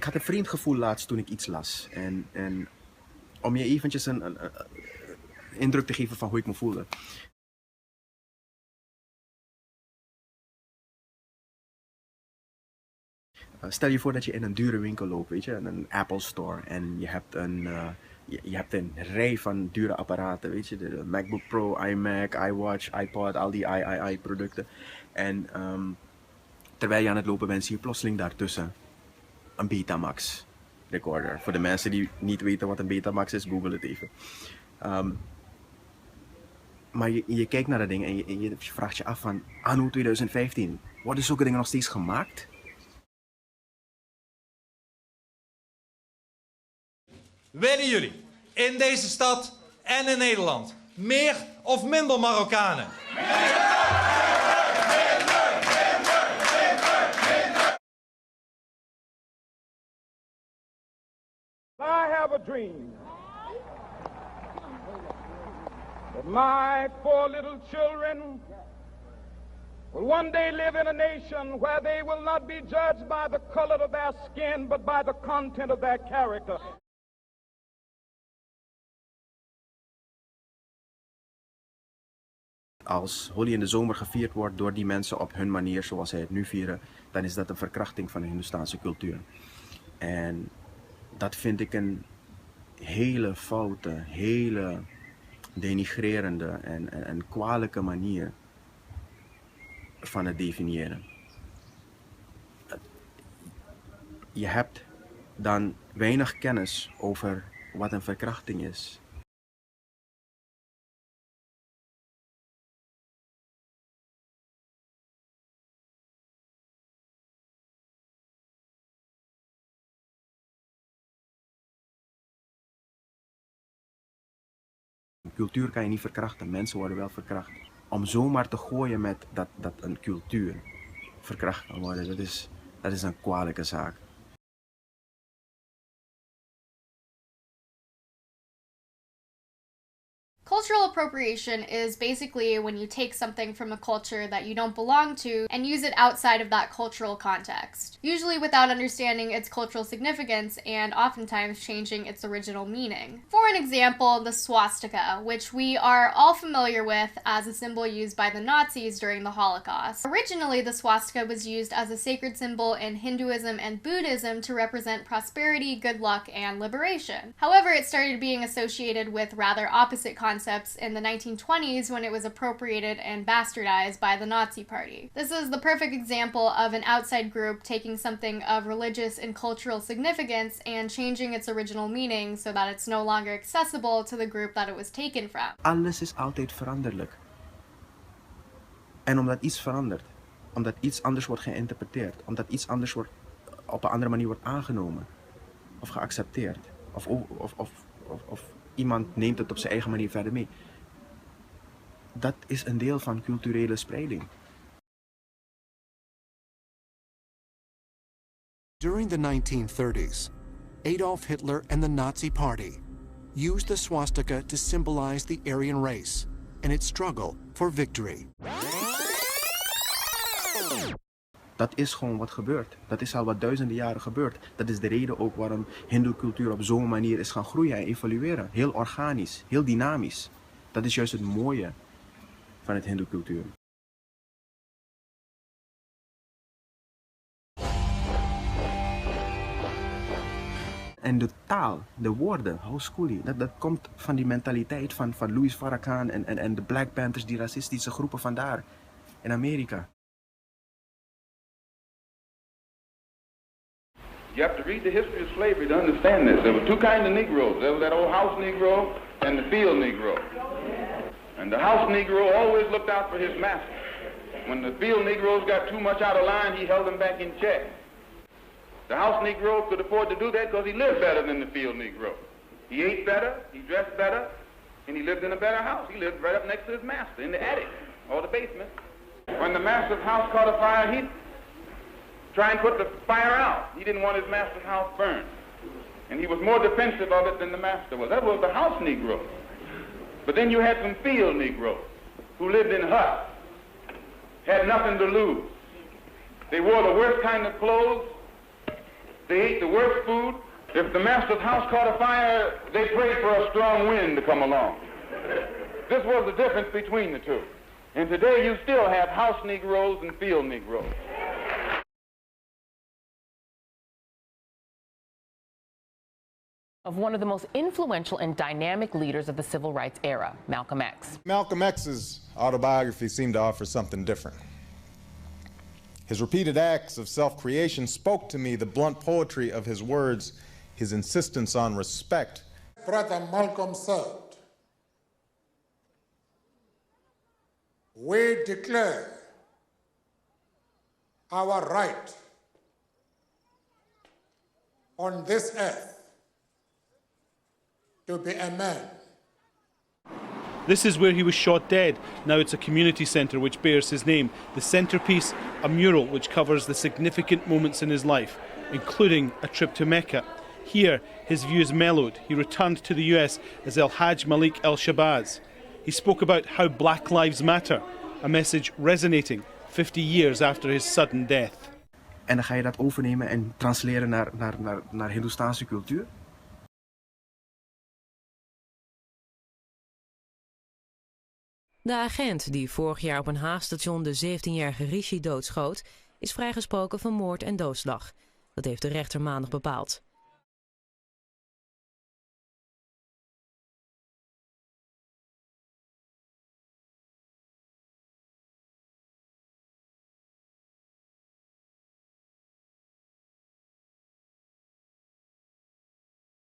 had een vriendgevoel laatst toen ik iets las. En om je eventjes een indruk te geven van hoe ik me voelde. Stel je voor dat je in een dure winkel loopt, weet je, een Apple Store. En je hebt een rij van dure apparaten, weet je. De MacBook Pro, iMac, iWatch, iPod, al die producten. En terwijl je aan het lopen bent, zie je plotseling daartussen een Betamax recorder. Voor de mensen die niet weten wat een Betamax is, google het even. Maar je kijkt naar dat ding en je vraagt je af van, anno 2015, worden zulke dingen nog steeds gemaakt? Willen jullie in deze stad en in Nederland meer of minder Marokkanen? I have a dream that my 4 little children will one day live in a nation where they will not be judged by the color of their skin, but by the content of their character. Als Holi in de zomer gevierd wordt door die mensen op hun manier zoals zij het nu vieren, dan is dat een verkrachting van de Hindoestaanse cultuur. En dat vind ik een hele foute, hele denigrerende en kwalijke manier van het definiëren. Je hebt dan weinig kennis over wat een verkrachting is. Cultuur kan je niet verkrachten, mensen worden wel verkracht. Om zomaar te gooien met dat een cultuur verkracht kan worden, dat is een kwalijke zaak. Cultural appropriation is basically when you take something from a culture that you don't belong to and use it outside of that cultural context, usually without understanding its cultural significance and oftentimes changing its original meaning. For an example, the swastika, which we are all familiar with as a symbol used by the Nazis during the Holocaust. Originally, the swastika was used as a sacred symbol in Hinduism and Buddhism to represent prosperity, good luck, and liberation. However, it started being associated with rather opposite concepts in the 1920s when it was appropriated and bastardized by the Nazi Party. This is the perfect example of an outside group taking something of religious and cultural significance and changing its original meaning so that it's no longer accessible to the group that it was taken from. Alles is altijd veranderlijk. En omdat iets verandert, omdat iets anders wordt geïnterpreteerd, omdat iets anders op een andere manier wordt aangenomen of geaccepteerd, of iemand neemt het op zijn eigen manier verder mee. Dat is een deel van culturele spreiding. During the 1930s, Adolf Hitler and the Nazi Party used the swastika to symbolize the Aryan race and its struggle for victory. Dat is gewoon wat gebeurt. Dat is al wat duizenden jaren gebeurd. Dat is de reden ook waarom Hindoe cultuur op zo'n manier is gaan groeien en evolueren. Heel organisch, heel dynamisch. Dat is juist het mooie van het Hindoe cultuur. En de taal, de woorden, houseparty, dat komt van die mentaliteit van Louis Farrakhan en de Black Panthers, die racistische groepen vandaar in Amerika. You have to read the history of slavery to understand this. There were 2 kinds of Negroes. There was that old house Negro and the field Negro. And the house Negro always looked out for his master. When the field Negroes got too much out of line, he held them back in check. The house Negro could afford to do that because he lived better than the field Negro. He ate better, he dressed better, and he lived in a better house. He lived right up next to his master in the attic or the basement. When the master's house caught a fire, he'd try and put the fire out. He didn't want his master's house burned. And he was more defensive of it than the master was. That was the house Negro. But then you had some field Negroes who lived in huts, had nothing to lose. They wore the worst kind of clothes, They ate the worst food. If the master's house caught a fire, they prayed for a strong wind to come along. This was the difference between the two. And today you still have house Negroes and field Negroes. Of one of the most influential and dynamic leaders of the civil rights era, Malcolm X. Malcolm X's autobiography seemed to offer something different. His repeated acts of self-creation spoke to me the blunt poetry of his words, his insistence on respect. Brother Malcolm said, "We declare our right on this earth to be a man." This is where he was shot dead. Now it's a community centre which bears his name. The centrepiece, a mural which covers the significant moments in his life, including a trip to Mecca. Here, his views mellowed. He returned to the US as El Hajj Malik El-Shabazz. He spoke about how Black Lives Matter, a message resonating 50 years after his sudden death. En dan ga je dat overnemen en transleren naar Hindoestaanse cultuur. De agent die vorig jaar op een Haagstation de 17-jarige Rishi doodschoot, is vrijgesproken van moord en doodslag. Dat heeft de rechter maandag bepaald.